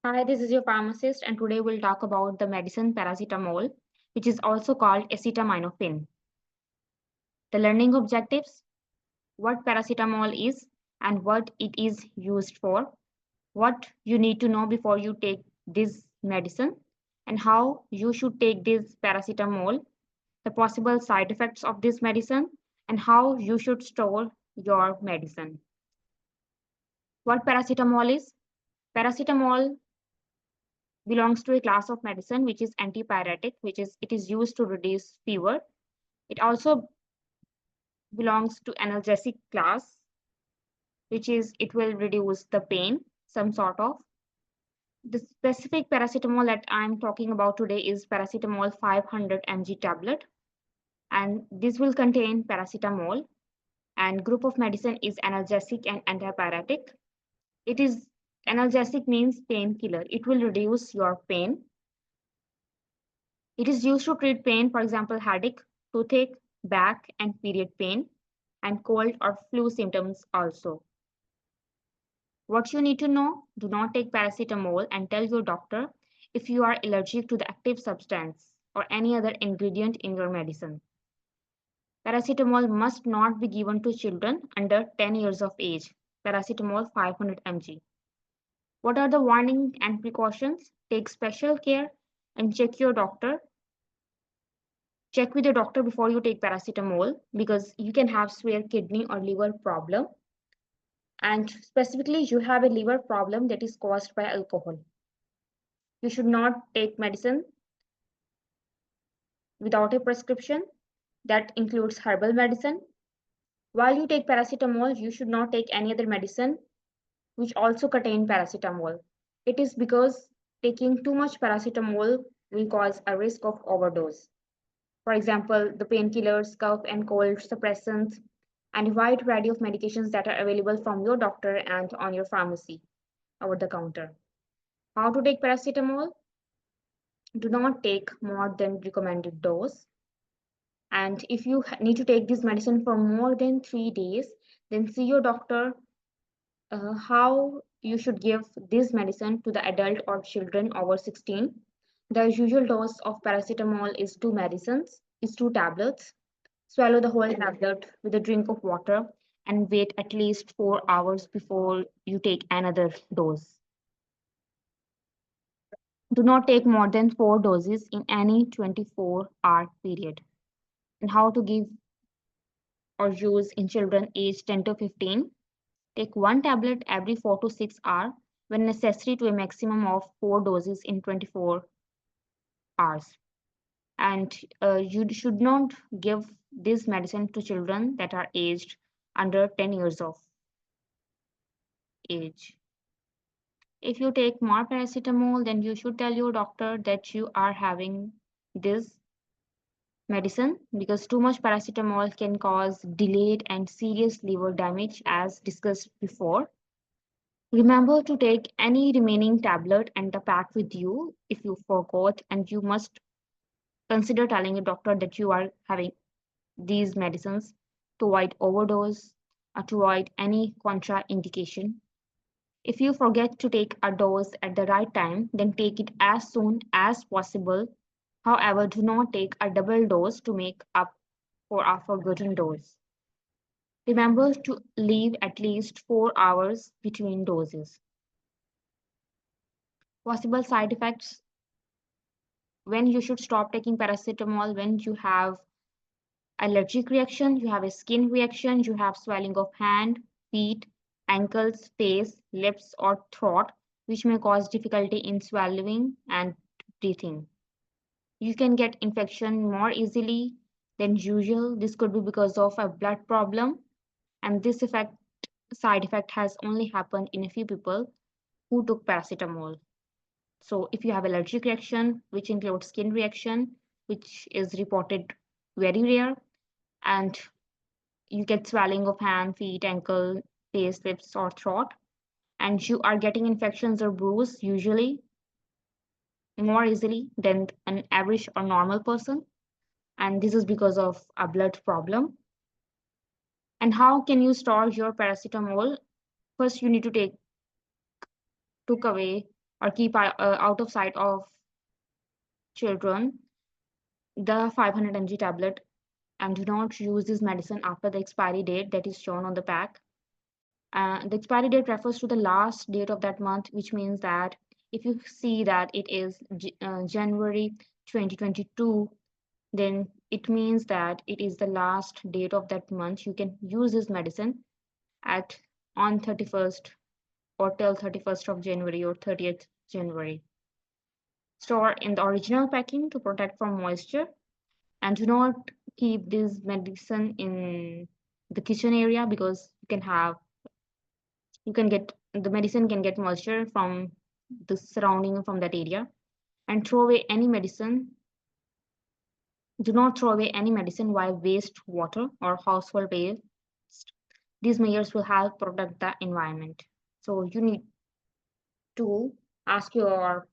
Hi, this is your pharmacist, and today we'll talk about the medicine paracetamol, which is also called acetaminophen. The learning objectives, what paracetamol is and what it is used for, what you need to know before you take this medicine, and how you should take this paracetamol, the possible side effects of this medicine, and how you should store your medicine. What paracetamol is? Paracetamol belongs to a class of medicine which is antipyretic, which is it is used to reduce fever. It also belongs to analgesic class, which is it will reduce the pain, some sort of. The specific paracetamol that I'm talking about today is paracetamol 500 mg tablet, and this will contain paracetamol. And group of medicine is analgesic and antipyretic. It is analgesic means painkiller. It will reduce your pain. It is used to treat pain, for example, headache, toothache, back, and period pain, and cold or flu symptoms also. What you need to know, do not take paracetamol and tell your doctor if you are allergic to the active substance or any other ingredient in your medicine. Paracetamol must not be given to children under 10 years of age. Paracetamol 500 mg. What are the warning and precautions? Take special care and check your doctor. Check with your doctor before you take paracetamol because you can have severe kidney or liver problem. And specifically, you have a liver problem that is caused by alcohol. You should not take medicine without a prescription. That includes herbal medicine. While you take paracetamol, you should not take any other medicine which also contain paracetamol. It is because taking too much paracetamol will cause a risk of overdose. For example, the painkillers, cough and cold suppressants, and a wide variety of medications that are available from your doctor and on your pharmacy over the counter. How to take paracetamol? Do not take more than recommended dose. And if you need to take this medicine for more than 3 days, then see your doctor how you should give this medicine to the adult or children over 16. The usual dose of paracetamol is two tablets. Swallow the whole tablet with a drink of water and wait at least 4 hours before you take another dose. Do not take more than 4 doses in any 24-hour period. And how to give or use in children aged 10 to 15. Take one tablet every 4 to 6 hours when necessary to a maximum of 4 doses in 24 hours. And you should not give this medicine to children that are aged under 10 years of age. If you take more paracetamol, then you should tell your doctor that you are having this medicine because too much paracetamol can cause delayed and serious liver damage as discussed before. Remember to take any remaining tablet and the pack with you if you forgot, and you must consider telling a doctor that you are having these medicines to avoid overdose or to avoid any contraindication. If you forget to take a dose at the right time, then take it as soon as possible. However, do not take a double dose to make up for a forgotten dose. Remember to leave at least 4 hours between doses. Possible side effects: when you should stop taking paracetamol: when you have allergic reaction, you have a skin reaction, you have swelling of hand, feet, ankles, face, lips, or throat, which may cause difficulty in swallowing and breathing. You can get infection more easily than usual. This could be because of a blood problem, and this side effect has only happened in a few people who took paracetamol. So if you have allergic reaction, which includes skin reaction, which is reported very rare, and you get swelling of hand, feet, ankle, face, lips, or throat, and you are getting infections or bruise usually more easily than an average or normal person, and this is because of a blood problem. And how can you store your paracetamol? First, you need to took away or keep out of sight of children the 500 mg tablet, and do not use this medicine after the expiry date that is shown on the pack. The expiry date refers to the last date of that month, which means that if you see that it is January 2022, then it means that it is the last date of that month. You can use this medicine at on 31st or till 31st of January or 30th January. Store in the original packing to protect from moisture, and do not keep this medicine in the kitchen area, because you can get the medicine can get moisture from the surrounding from that area. And throw away any medicine do not throw away any medicine while waste water or household waste. These measures will help protect the environment. So you need to ask your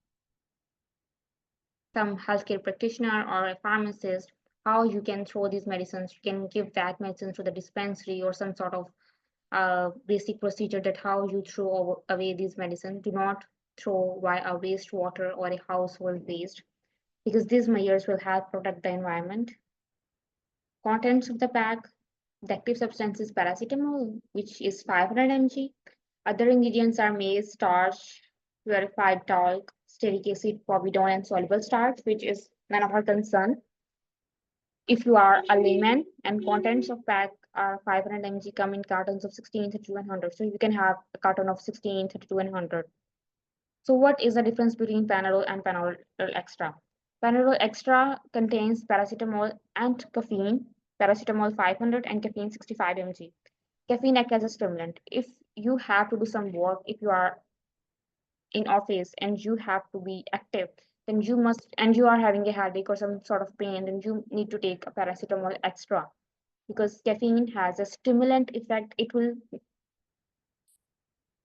some healthcare practitioner or a pharmacist how you can throw these medicines. You can give that medicine to the dispensary or some sort of basic procedure that how you throw away these medicine. Do not throw away a wastewater or a household waste, because these measures will help protect the environment. Contents of the pack: the active substance is paracetamol, which is 500 mg. Other ingredients are maize, starch, purified talc, stearic acid, povidone, and soluble starch, which is none of our concern if you are a layman. And contents of pack are 500 mg, come in cartons of 16, 32, and 100. So you can have a carton of 16, 32, and 100. So what is the difference between Panadol and Panadol Extra? Panadol Extra contains paracetamol and caffeine, paracetamol 500 and caffeine 65 mg. Caffeine acts as a stimulant. If you have to do some work, if you are in office and you have to be active, then you must, and you are having a headache or some sort of pain, then you need to take a paracetamol extra, because caffeine has a stimulant effect. It will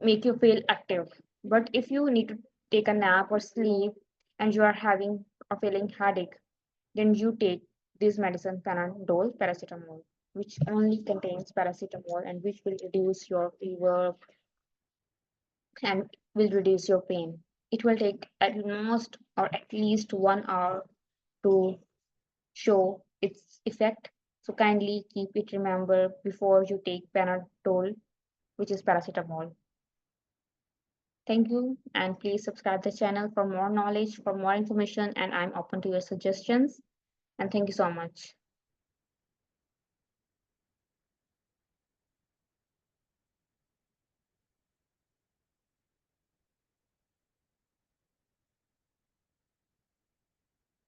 make you feel active. But if you need to take a nap or sleep and you are having or feeling headache, then you take this medicine Panadol paracetamol, which only contains paracetamol and which will reduce your fever and will reduce your pain. It will take at most or at least 1 hour to show its effect. So kindly keep it remember before you take Panadol, which is paracetamol. Thank you, and please subscribe the channel for more knowledge, for more information, and I'm open to your suggestions. And thank you so much.